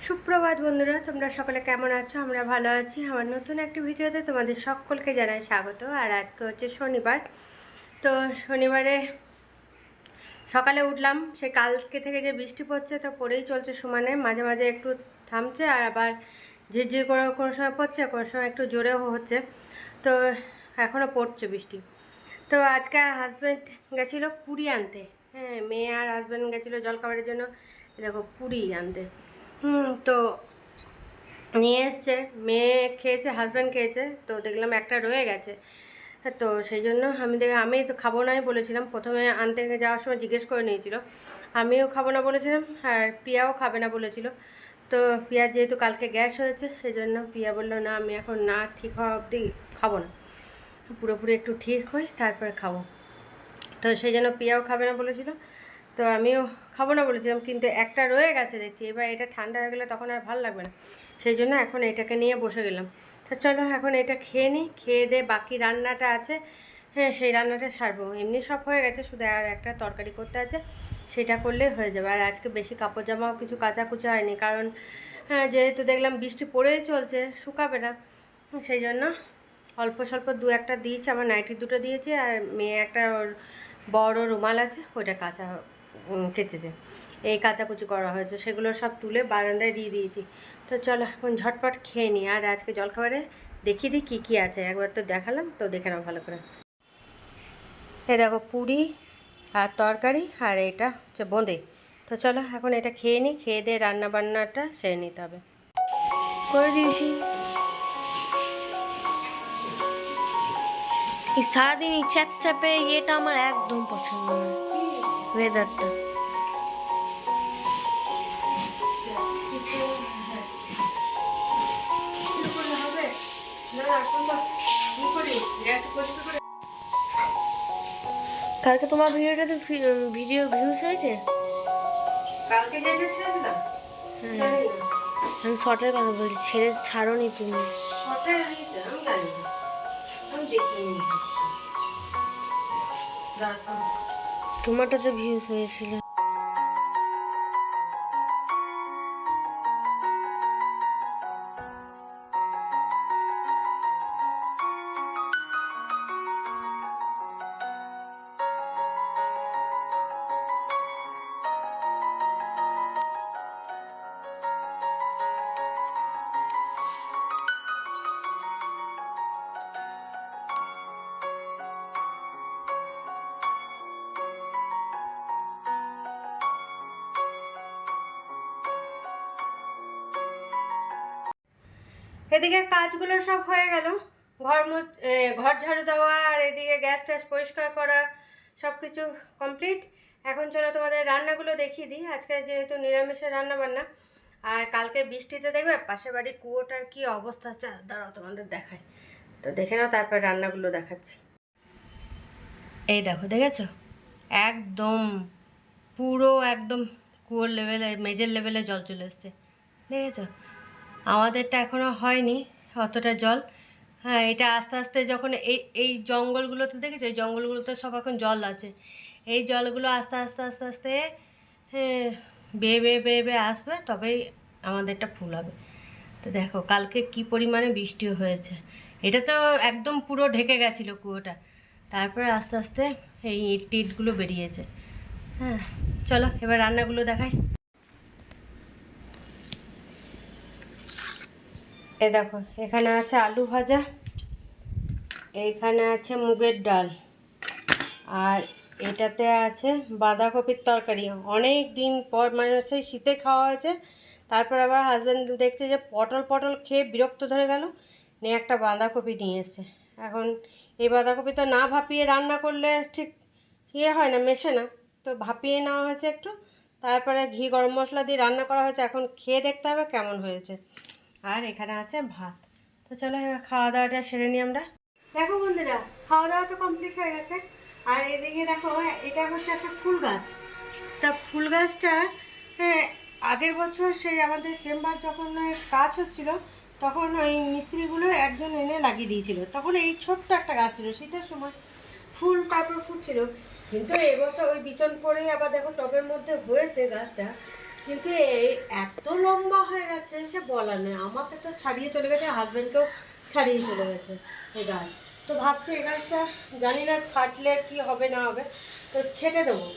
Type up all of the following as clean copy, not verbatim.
সুপ্রভাত বন্ধুরা, তোমরা সকলে কেমন আছো? আমরা ভালো আছি। আমার নতুন একটি ভিডিওতে তোমাদের সকলকে জানাই স্বাগত। আর আজকে হচ্ছে শনিবার। তো শনিবারে সকালে উঠলাম, সে কালকে থেকে যে বৃষ্টি পড়ছে তো পড়েই চলছে সমানে, মাঝে মাঝে একটু থামছে আর আবার ঝিরঝির করে কোনো সময় পড়ছে, কোনো সময় একটু জোরেও হচ্ছে। তো এখনও পড়ছে বৃষ্টি। তো আজকে হাজব্যান্ড গেছিলো পুরি আনতে। হ্যাঁ, মেয়ে আর হাজব্যান্ড গেছিলো জলখাবারের জন্য দেখো পুরি আনতে। তো নিয়ে এসছে, মেয়ে খেয়েছে, হাজব্যান্ড খেয়েছে, তো দেখলাম একটা রয়ে গেছে। তো সেই জন্য আমি তো খাবো নাই বলেছিলাম, প্রথমে আনতে যাওয়ার সময় জিজ্ঞেস করে নিয়েছিল। আমিও খাবো না বলেছিলাম আর পিয়াও খাবে না বলেছিল। তো পিয়া যেহেতু কালকে গ্যাস হয়েছে সেই জন্য পিয়া বললো না, আমি এখন না ঠিক হওয়া অবধি খাবো না, পুরোপুরি একটু ঠিক হই তারপরে খাবো। তো সেই জন্য পিয়াও খাবে না বলেছিল, তো আমিও খাবো না বলেছিলাম, কিন্তু একটা রয়ে গেছে দেখছি। এবার এটা ঠান্ডা হয়ে গেলে তখন আর ভালো লাগবে না, সেই জন্য এখন এটাকে নিয়ে বসে গেলাম। তো চলো এখন এটা খেয়ে নিই, খেয়ে দিয়ে বাকি রান্নাটা আছে, হ্যাঁ সেই রান্নাটা সারবো। এমনি সব হয়ে গেছে, শুধু আর একটা তরকারি করতে আছে, সেটা করলেই হয়ে যাবে। আর আজকে বেশি কাপড় জামাও কিছু কাচাকুচা হয়নি, কারণ হ্যাঁ যেহেতু দেখলাম বৃষ্টি পড়েই চলছে, শুকাবে না, সেই জন্য অল্প স্বল্প দু একটা দিয়েছি। আমার নাইটি দুটো দিয়েছি আর মেয়ে একটা ওর বড় রুমাল আছে, ওইটা কেচেছে, এই কাচাকুচি করা হয়েছে, সেগুলো সব তুলে বারান্দায় দিয়ে দিয়েছি। তো চলো এখন ঝটপট খেয়ে নিই। আর আজকে জলখাবারে দেখিয়ে দিই কী কী আছে, একবার তো দেখালাম, তো দেখে নাও ভালো করে। এ দেখো পুরি আর তরকারি, আর এটা হচ্ছে বোঁদে। তো চলো এখন এটা খেয়ে নিই, খেয়ে দিয়ে রান্না বান্নাটা সেরে নিতে হবে। করে দিয়েছি। এই সারাদিন এই চ্যাপচ্যাপে ইয়েটা আমার একদম পছন্দ নয়, ওয়েদারটা। কালকে তোমার ভিডিওটাতে ভিডিও ভিউজ হয়েছে? কালকে যেটা ছেড়েছিলাম, হ্যাঁ, আমি শর্টের কথা বলছি, ছাড়োনি তুমি। শর্টে আমি জানি না, আমি দেখিনি। তোমারটাতে ভিউজ হয়েছিল। এদিকে কাজগুলো সব হয়ে গেল, ঘর ঝাড়ু দেওয়া আর এদিকে গ্যাস ট্যাস পরিষ্কার করা সব কিছু কমপ্লিট। এখন চলো তোমাদের রান্নাগুলো দেখিয়ে দিই। আজকে যেহেতু নিরামিষের রান্না বান্না, আর কালকে বৃষ্টিতে দেখবে পাশের বাড়ির কুয়োটার কি অবস্থা, দাঁড়াও তোমাদের দেখায়, তো দেখে নাও তারপর রান্নাগুলো দেখাচ্ছি। এই দেখো, দেখেছো একদম পুরো একদম কুয়োর লেভেলে, মেজের লেভেলে জল চলে এসছে, দেখেছো? আমাদেরটা এখনও হয়নি অতটা জল। হ্যাঁ, এটা আস্তে আস্তে যখন এই এই জঙ্গলগুলোতে, দেখেছো এই জঙ্গলগুলোতে সব এখন জল আছে, এই জলগুলো আস্তে আস্তে আস্তে আস্তে হ্যাঁ বেয়ে বেয়ে বেয়ে বেয়ে আসবে, তবেই আমাদেরটা ফুল হবে। তো দেখো কালকে কি পরিমাণে বৃষ্টিও হয়েছে, এটা তো একদম পুরো ঢেকে গেছিলো কুয়োটা, তারপরে আস্তে আস্তে এই ইট টিটগুলো বেরিয়েছে। হ্যাঁ চলো এবার রান্নাগুলো দেখাই। এ দেখো, এখানে আছে আলু ভাজা, এইখানে আছে মুগের ডাল, আর এটাতে আছে বাঁধাকপির তরকারি। অনেক দিন পর, মানে সেই শীতে খাওয়া হয়েছে, তারপর আবার হাজব্যান্ড দেখছে যে পটল পটল খেয়ে বিরক্ত ধরে গেল, নিয়ে একটা বাঁধাকপি নিয়ে এসে। এখন এই বাঁধাকপি তো না ভাপিয়ে রান্না করলে ঠিক হয় না, মেশে না, তো ভাপিয়ে নেওয়া হয়েছে একটু, তারপরে ঘি গরম মশলা দিয়ে রান্না করা হয়েছে। এখন খেয়ে দেখতে হবে কেমন হয়েছে। আর এখানে আছে ভাত। তো চলো এবার খাওয়া দাওয়াটা সেরে নিই আমরা। দেখো বন্ধুরা, খাওয়া দাওয়া তো কমপ্লিট হয়ে গেছে। আর এদিকে দেখো, এটা হচ্ছে একটা ফুল গাছ। তা ফুল গাছটা হ্যাঁ আগের বছর সেই আমাদের চেম্বার যখন কাজ হচ্ছিল, তখন ওই মিস্ত্রিগুলো একজন এনে লাগিয়ে দিয়েছিল। তখন এই ছোট্ট একটা গাছ ছিল, শীতের সময় ফুল তারপর ফুটছিল। কিন্তু এবছর ওই বিচন পরেই আবার দেখো টবের মধ্যে হয়েছে গাছটা, কিন্তু এত লম্বা হয়ে গেছে সে বলার নেই। আমাকে তো ছাড়িয়ে চলে গেছে, হাজব্যান্ডকেও ছাড়িয়ে চলে গেছে এই গাছ। তো ভাবছি এই গাছটা জানি না ছাটলে কি হবে না হবে, তো ছেটে দেবো।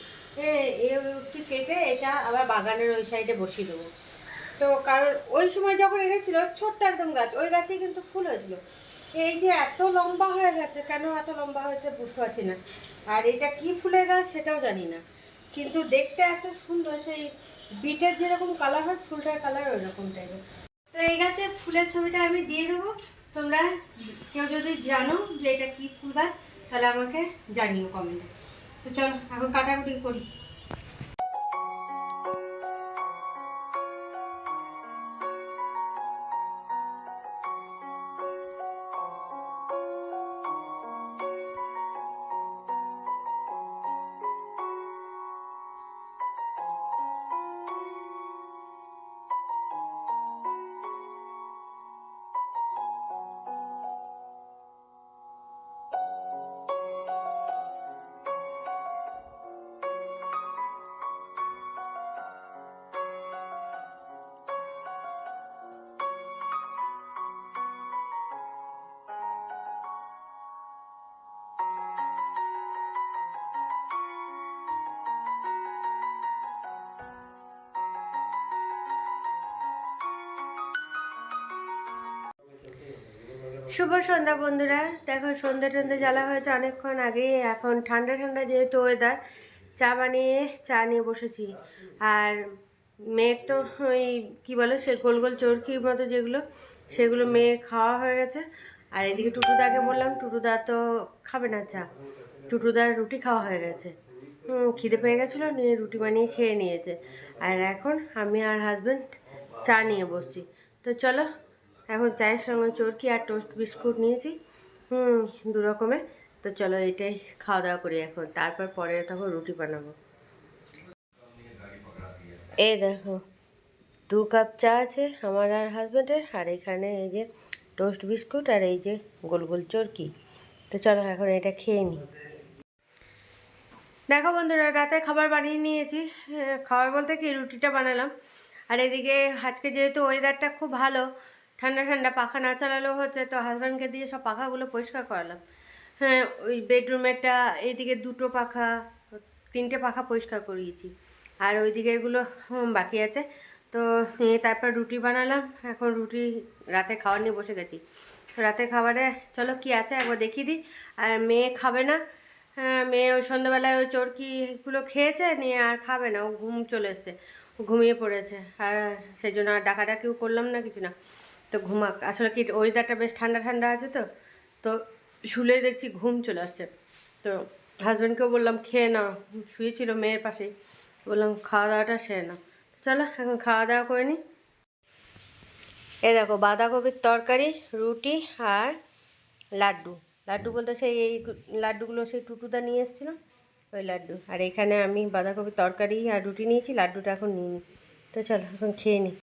কি কেটে এটা আবার বাগানের ওই সাইডে বসিয়ে দেবো। তো কারণ ওই সময় যখন এনেছিল ছোট্ট একদম গাছ, ওই গাছেই কিন্তু ফুল হয়েছিল। এই যে এত লম্বা হয়ে গেছে, কেন এত লম্বা হয়েছে বুঝতে পারছি না। আর এটা কি ফুলের গাছ সেটাও জানি না, কিন্তু দেখতে এত সুন্দর, সেই বিটের যেরকম কালার হয় ফুলটার কালার ওই রকম টাইপের। তো এই গাছে ফুলের ছবিটা আমি দিয়ে দেবো। তোমরা কেউ যদি জানো যে এটা কি ফুল গাছ তাহলে আমাকে জানিও কমেন্টে। তো চলো এখন কাটাকুটি করি। শুভ সন্ধ্যা বন্ধুরা। দেখো সন্ধ্যে টন্ধে জ্বালা হয়েছে অনেকক্ষণ আগেই। এখন ঠান্ডা ঠান্ডা যেহেতু ওয়েদার, চা বানিয়ে চা নিয়ে বসেছি। আর মেয়ের তো ওই কী বলে সে গোল গোল চরকির মতো যেগুলো, সেগুলো মেয়ের খাওয়া হয়ে গেছে। আর এদিকে টুটুদাকে বললাম, টুটুদা তো খাবে না চা, টুটুদার রুটি খাওয়া হয়ে গেছে। খিদে পেয়ে গেছিলো, নিয়ে রুটি বানিয়ে খেয়ে নিয়েছে। আর এখন আমি আর হাজব্যান্ড চা নিয়ে বসছি। তো চলো এখন চায়ের সঙ্গে চরকি আর টোস্ট বিস্কুট নিয়েছি, দু রকমের। তো চলো এটাই খাওয়া দাওয়া করি এখন, তারপর পরে তখন রুটি বানাবো। এই দেখো 2 কাপ চা আছে আমার আর হাজব্যান্ডের, আর এখানে এই যে টোস্ট বিস্কুট আর এই যে গোল গোল চরকি। তো চলো এখন এটা খেয়ে নিই। দেখো বন্ধুরা রাতে খাবার বানিয়ে নিয়েছি। খাবার বলতে কি রুটিটা বানালাম। আর এদিকে আজকে যেহেতু ওয়েদারটা খুব ভালো, ঠান্ডা ঠান্ডা, পাখা না চালালেও হচ্ছে, তো হাজব্যান্ডকে দিয়ে সব পাখাগুলো পরিষ্কার করালাম। হ্যাঁ, ওই বেডরুমেরটা, এইদিকে 2টো পাখা, 3টে পাখা পরিষ্কার করিয়েছি। আর ওই দিকেরগুলো বাকি আছে। তো নিয়ে তারপর রুটি বানালাম। এখন রুটি রাতে খাবার নিয়ে বসে গেছি। রাতে খাবারে চলো কি আছে একবার দেখিয়ে দিই। আর মেয়ে খাবে না, মেয়ে ওই সন্ধ্যাবেলায় ওই চরকিগুলো খেয়েছে, নিয়ে আর খাবে না, ও ঘুম চলে এসছে, ঘুমিয়ে পড়েছে। আর সেই জন্য আর ডাকাডাকিও করলাম না, কিছু না। তো ঘুমাক, আসলে কি ওয়েদারটা বেশ ঠান্ডা ঠান্ডা আছে, তো তো শুলে দেখছি ঘুম চলে আসছে। তো হাজব্যান্ডকেও বললাম খেয়ে নাও, শুয়েছিল মেয়ের পাশেই, বললাম খাওয়া দাওয়াটা সেরে নাও। চলো এখন খাওয়া দাওয়া করে নিই। এই দেখো বাঁধাকপির তরকারি, রুটি আর লাড্ডু। লাড্ডু বলতে সেই এই লাড্ডুগুলো সেই টুটুদা নিয়ে এসেছিলো, ওই লাড্ডু। আর এখানে আমি বাঁধাকপির তরকারি আর রুটি নিয়েছি, লাড্ডুটা এখন নিই। তো চলো এখন খেয়ে নিই।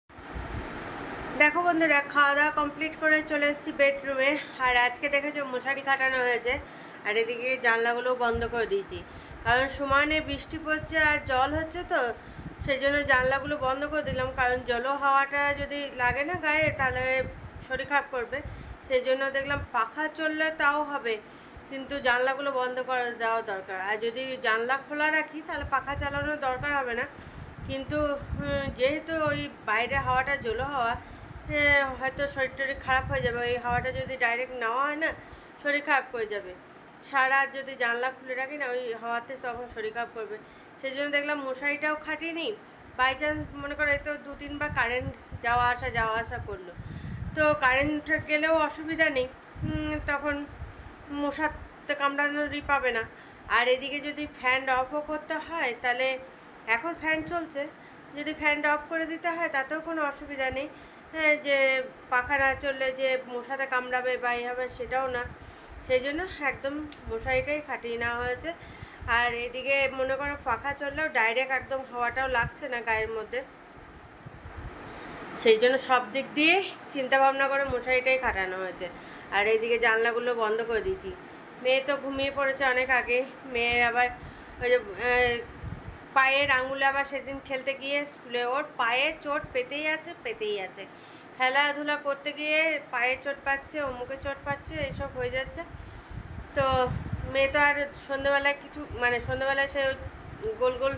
দেখো বন্ধুরা খাওয়া দাওয়া কমপ্লিট করে চলে এসেছি বেডরুমে। আর আজকে দেখেছো মশারি খাটানো হয়েছে, আর এদিকে জানলাগুলো বন্ধ করে দিয়েছি, কারণ সমানে বৃষ্টি পড়ছে আর জল হচ্ছে, তো সেই জন্য জানলাগুলো বন্ধ করে দিলাম। কারণ জল হাওয়াটা যদি লাগে না গায়ে তাহলে শরীর খারাপ করবে। সেই জন্য দেখলাম পাখা চললে তাও হবে, কিন্তু জানলাগুলো বন্ধ করে দেওয়া দরকার। আর যদি জানলা খোলা রাখি তাহলে পাখা চালানোর দরকার হবে না। কিন্তু যেহেতু ওই বাইরে হাওয়াটা জলো হাওয়া, হয়তো শরীর টরীর খারাপ হয়ে যাবে। ওই হাওয়াটা যদি ডাইরেক্ট নেওয়া হয় না, শরীর খারাপ করে যাবে। সারা যদি জানলা খুলে রাখি না, ওই হাওয়াতে তখন শরীর খারাপ করবে। সেই জন্য দেখলাম মশারিটাও খাটিনি। বাই চান্স মনে করো এই তো 2-3 বার কারেন্ট যাওয়া আসা করলো, তো কারেন্ট গেলেও অসুবিধা নেই, তখন মশাতে কামড়ানোরই পাবে না। আর এদিকে যদি ফ্যান অফও করতে হয় তাহলে, এখন ফ্যান চলছে, যদি ফ্যানটা অফ করে দিতে হয় তাতেও কোনো অসুবিধা নেই। হ্যাঁ, যে পাখা না চললে যে মশাতে কামড়াবে বা এই হবে সেটাও না। সেই জন্য একদম মশারিটাই খাটিয়ে নেওয়া হয়েছে। আর এদিকে মনে করো পাখা চললেও ডাইরেক্ট একদম হাওয়াটাও লাগছে না গায়ের মধ্যে, সেই জন্য সব দিক দিয়ে চিন্তা ভাবনা করে মশারিটাই খাটানো হয়েছে। আর এইদিকে জানলাগুলো বন্ধ করে দিয়েছি। মেয়ে তো ঘুমিয়ে পড়েছে অনেক আগে। মেয়ের আবার ওই যে পায়ের আঙুলে আবার সেদিন খেলতে গিয়ে স্কুলে ওর পায়ে চোট পেতেই আছে। খেলাধুলা করতে গিয়ে পায়ে চোট পাচ্ছে, মুখে চোট পাচ্ছে, এসব হয়ে যাচ্ছে। তো মেয়ে তো আর সন্ধ্যেবেলায় কিছু মানে সন্ধ্যেবেলায় সে গোল গোল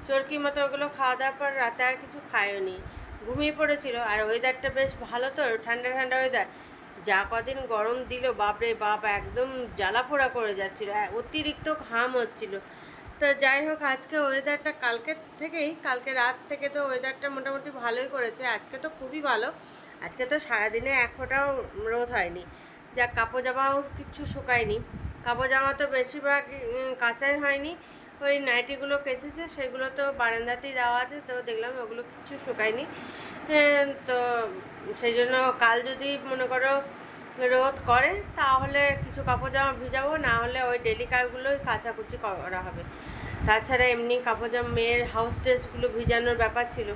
চরকির মতো ওগুলো খাওয়া দাওয়ার পর রাতে আর কিছু খায়নি, ঘুমিয়ে পড়েছিল। আর ওয়েদারটা বেশ ভালো, তো ঠান্ডা ঠান্ডা ওয়েদার। যা কদিন গরম দিল বাপরে বাপ, একদম জ্বালাপোড়া করে যাচ্ছিলো, অতিরিক্ত ঘাম হচ্ছিল। তো যাই হোক, আজকে ওয়েদারটা কালকে রাত থেকে তো ওয়েদারটা মোটামুটি ভালোই করেছে। আজকে তো খুবই ভালো, আজকে তো সারাদিনে এক ফোঁটাও রোদ হয়নি। যা কাপড় জামাও কিচ্ছু শুকায়নি, কাপড় জামা তো বেশিরভাগ কাচাই হয়নি। ওই নাইটিগুলো কেচেছে, সেগুলো তো বারান্দাতেই দেওয়া আছে, তো দেখলাম ওগুলো কিচ্ছু শুকায়নি। তো সেই জন্য কাল যদি মনে করো রোদ করে তাহলে কিছু কাপড় জামা ভিজাবো, না হলে ওই ডেলি কারগুলোই কাচাকুচি করা হবে। তাছাড়া এমনি কাপড় জামা মেয়ের হাউস ড্রেসগুলো ভিজানোর ব্যাপার ছিল,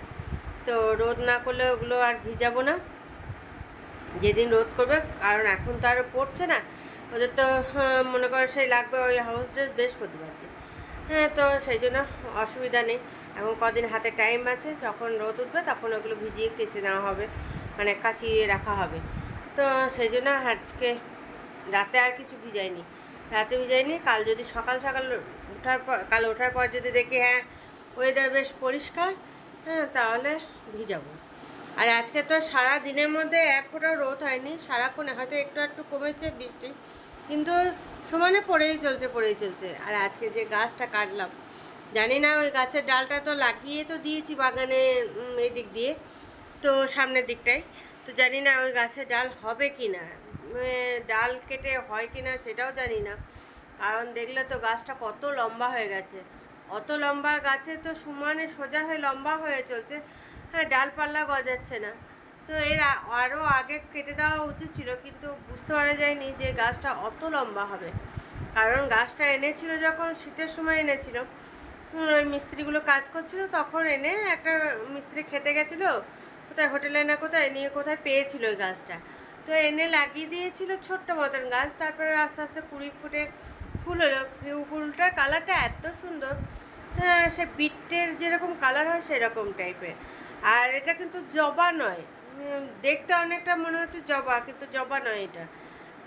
তো রোদ না করলে ওগুলো আর ভিজাবো না, যেদিন রোদ করবে। কারণ এখন তো আরও পড়ছে না, ওদের তো মনে করো সেই লাগবে ওই হাউস ড্রেস বৃহস্পতিবার দিন। তো সেই জন্য অসুবিধা নেই, এখন কদিন হাতে টাইম আছে, যখন রোদ উঠবে তখন ওগুলো ভিজিয়ে কেচে নেওয়া হবে, মানে কাচিয়ে রাখা হবে। তো সেই জন্য আজকে রাতে আর কিছু ভিজাইনি, কাল যদি সকাল ওঠার পর যদি দেখি হ্যাঁ ওয়েদার বেশ পরিষ্কার, তাহলে ভিজাবো। আর আজকে তো সারা দিনের মধ্যে এক ফোঁটাও রোদ হয়নি, সারাক্ষণে হয়তো একটু একটু কমেছে বৃষ্টি, কিন্তু সমানে পড়েই চলছে। আর আজকে যে গাছটা কাটলাম, জানি না ওই গাছের ডালটা তো লাগিয়ে তো দিয়েছি বাগানে এই দিক দিয়ে, তো সামনের দিকটায়, তো জানি না ওই গাছের ডাল হবে কি না, ডাল কেটে হয় কি না সেটাও জানি না। কারণ দেখলে তো গাছটা কত লম্বা হয়ে গেছে, অত লম্বা গাছে তো সমানে সোজা হয়ে লম্বা হয়ে চলছে, ডালপাল্লা গজাচ্ছে না। তো আরও আগে কেটে দেওয়া উচিত ছিল, কিন্তু বুঝতে পারা যায়নি যে গাছটা অত লম্বা হবে। কারণ গাছটা এনেছিল যখন শীতের সময় এনেছিল, ওই মিস্ত্রিগুলো কাজ করছিল, তখন এনে একটা মিস্ত্রি খেতে গেছিলো কোথায় হোটেলে না কোথায় নিয়ে কোথায় পেয়েছিল ওই গাছটা, তো এনে লাগিয়ে দিয়েছিল ছোট্ট মতন গাছ। তারপরে আস্তে আস্তে কুড়ি ফুটে ফুল হলো, ফুলটার কালারটা এত সুন্দর, সে বিটের যেরকম কালার হয় সেরকম টাইপের। আর এটা কিন্তু জবা নয়, দেখতে অনেকটা মনে হচ্ছে জবা, কিন্তু জবা নয় এটা।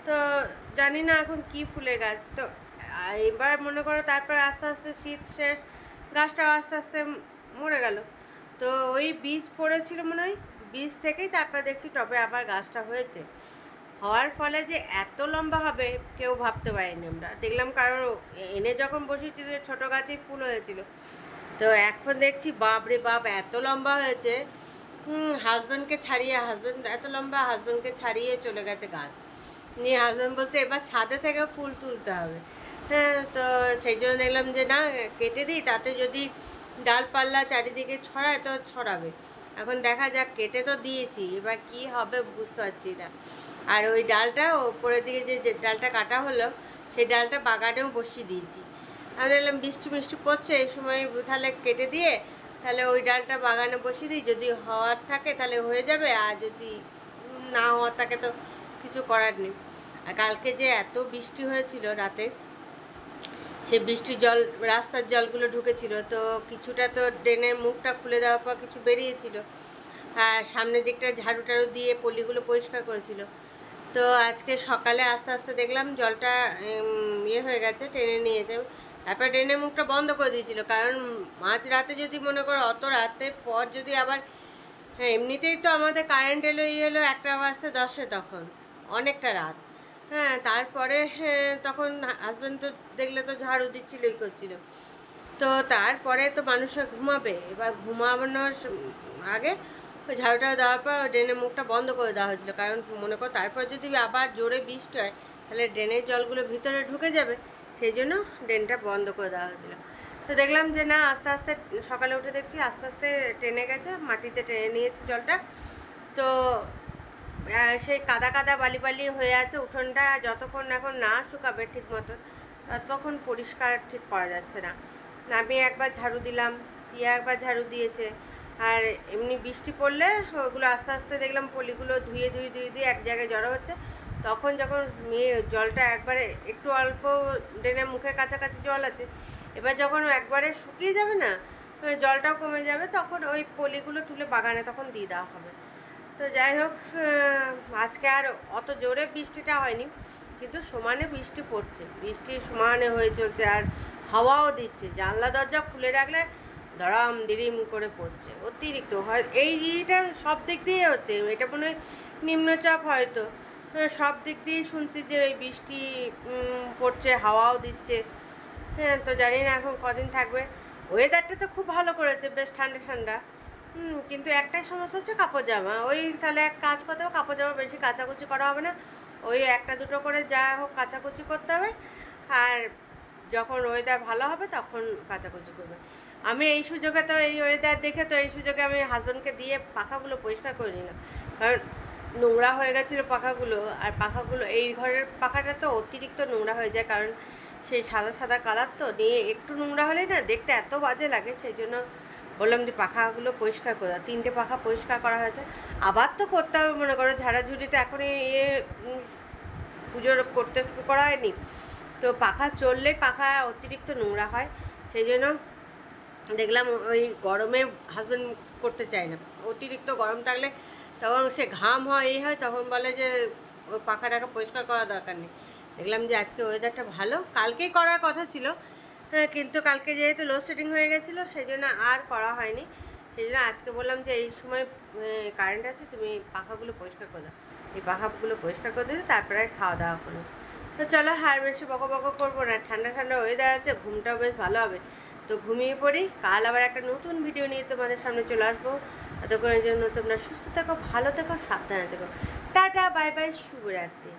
তো জানি না এখন কি ফুলের গাছ। তো এবার মনে করো তারপর আস্তে আস্তে শীত শেষ, গাছটাও আস্তে আস্তে মরে গেল। তো ওই বীজ পড়েছিল মনে হয়, বীজ থেকেই তারপর দেখছি টবে আবার গাছটা হয়েছে। হওয়ার ফলে যে এত লম্বা হবে কেউ ভাবতে পারেনি আমরা, দেখলাম কারণ এনে যখন বসেছি যে ছোটো গাছেই ফুল হয়েছিল। তো এখন দেখছি বাপরে বাপ এত লম্বা হয়েছে, হাজব্যান্ড এত লম্বা, হাজব্যান্ডকে ছাড়িয়ে চলে গেছে গাছ নিয়ে। হাজব্যান্ড বলছে এবার ছাদে থেকে ফুল তুলতে হবে। তো সেই জন্য দেখলাম যে না, কেটে দিই, তাতে যদি ডালপাল্লা চারিদিকে ছড়ায় তো ছড়াবে। এখন দেখা যাক, কেটে তো দিয়েছি, এবার কি হবে বুঝতে পারছি না। আর ওই ডালটা ওপরের দিকে যে ডালটা কাটা হলো, সেই ডালটা বাগানেও বসিয়ে দিয়েছি। আমি দেখলাম বৃষ্টি পড়ছে, এই সময় তাহলে কেটে দিয়ে তাহলে ওই ডালটা বাগানে বসিয়ে দিই, যদি হওয়ার থাকে তাহলে হয়ে যাবে, আর যদি না হওয়ার থাকে তো কিছু করার নেই। আর কালকে যে এত বৃষ্টি হয়েছিল রাতে, সে বৃষ্টির জল রাস্তার জলগুলো ঢুকেছিল, তো কিছুটা তো ড্রেনের মুখটা খুলে দেওয়ার পর কিছু বেরিয়েছিল, আর সামনের দিকটা ঝাড়ু টাড়ু দিয়ে পলিগুলো পরিষ্কার করেছিল। তো আজকে সকালে আস্তে আস্তে দেখলাম জলটা হয়ে গেছে, টেনে নিয়েছে। তারপর ড্রেনের মুখটা বন্ধ করে দিয়েছিল, কারণ মাঝ রাতে যদি মনে করো, অত রাতের পর যদি আবার, এমনিতেই তো আমাদের কারেন্ট এলো 1:10 তখন অনেকটা রাত, তারপরে তখন হাজব্যান্ড তো দেখলে তো ঝাড়ু দিচ্ছিল, করছিল। তো তারপরে তো মানুষরা ঘুমাবে, এবার ঘুমানোর আগে ওই ঝাড়ুটা দেওয়ার পর ড্রেনের মুখটা বন্ধ করে দেওয়া হয়েছিল, কারণ মনে করো তারপর যদি আবার জোরে বৃষ্টি হয় তাহলে ড্রেনের জলগুলো ভিতরে ঢুকে যাবে, সেই জন্য ড্রেনটা বন্ধ করে দেওয়া হয়েছিল। তো দেখলাম যে না, আস্তে আস্তে সকালে উঠে দেখছি আস্তে আস্তে টেনে গেছে, মাটিতে টেনে নিয়েছে জলটা। তো সেই কাদা বালি হয়ে আছে উঠোনটা, যতক্ষণ এখন না শুকাবে ঠিক মতো ততক্ষণ পরিষ্কার ঠিক করা যাচ্ছে না। আমি একবার ঝাড়ু দিলাম, পিয়া একবার ঝাড়ু দিয়েছে। আর এমনি বৃষ্টি পড়লে ওগুলো আস্তে আস্তে দেখলাম পলিগুলো ধুয়ে এক জায়গায় জড়ো হচ্ছে। তখন যখন জলটা একবারে একটু অল্প ড্রেনের মুখের কাছাকাছি জল আছে, এবার যখন একবারে শুকিয়ে যাবে না, জলটাও কমে যাবে, তখন ওই পলিগুলো তুলে বাগানে তখন দিয়ে দেওয়া হবে। তো যাই হোক, আজকে আর অত জোরে বৃষ্টিটা হয়নি, কিন্তু সমানে বৃষ্টি পড়ছে, বৃষ্টি সমানে হয়ে চলছে, আর হাওয়াও দিচ্ছে। জানলা দরজা খুলে রাখলে ধরাম ডিরিম করে পড়ছে অতিরিক্ত। হয় এইটা সব দিক দিয়ে হচ্ছে, এটা মনে হয় নিম্নচাপ হয়তো। সব দিক দিয়ে শুনছি যে এই বৃষ্টি পড়ছে, হাওয়াও দিচ্ছে। হ্যাঁ, তো জানি না এখন কদিন থাকবে। ওয়েদারটা তো খুব ভালো করেছে, বেশ ঠান্ডা ঠান্ডা। কিন্তু একটাই সমস্যা হচ্ছে কাপড় জামা। ওই তাহলে এক কাজ করতে হবে, কাপড় জামা বেশি কাচাকুচি করা হবে না, ওই একটা দুটো করে যা হোক কাচাকুচি করতে হবে। আর যখন ওয়েদার ভালো হবে তখন কাচাকুচি করবে। আমি এই সুযোগে তো, এই ওয়েদার দেখে তো এই সুযোগে আমি হাজব্যান্ডকে দিয়ে পাখাগুলো পরিষ্কার করে নিলাম, কারণ নোংরা হয়ে গেছিলো পাখাগুলো। আর পাখাগুলো এই ঘরের পাখাটা তো অতিরিক্ত নোংরা হয়ে যায়, কারণ সেই সাদা সাদা কালার তো নিয়ে একটু নোংরা হলেই না দেখতে এত বাজে লাগে। সেই জন্য বললাম যে পাখাগুলো পরিষ্কার করে দাও। 3টে পাখা পরিষ্কার করা হয়েছে, আবার তো করতে হবে। মনে করো ঝাড়াঝুড়ি তো এখনই পুজোর করতে শুরু করা হয়নি, তো পাখা চললে পাখা অতিরিক্ত নোংরা হয়। সেই জন্য দেখলাম ওই গরমে হাজব্যান্ড করতে চায় না, অতিরিক্ত গরম থাকলে তখন সে ঘাম হয়, এই হয়, তখন বলে যে ওই পাখাটাকে পরিষ্কার করার দরকার নেই। দেখলাম যে আজকে ওয়েদারটা ভালো, কালকেই করার কথা ছিল, কিন্তু কালকে যেহেতু লোডশেডিং হয়ে গেছিলো সেই জন্য আর করা হয়নি। সেই জন্য আজকে বললাম যে এই সময় কারেন্ট আছে, তুমি পাখাগুলো পরিষ্কার করে দাও। এই পাখাগুলো পরিষ্কার করে দিলে তারপরে খাওয়া দাওয়া করো। তো চলো, আর বেশি বকো বকো করবো না, ঠান্ডা ঠান্ডা ওয়েদার আছে, ঘুমটাও বেশ ভালো হবে। তো ঘুমিয়ে পড়ি, কাল আবার একটা নতুন ভিডিও নিয়ে তোমাদের সামনে চলে আসবো। ততক্ষণের জন্য তোমরা সুস্থ থেকো, ভালো থেকো, সাবধানে থেকো। টাটা, বাই বাই, শুভরাত্রি।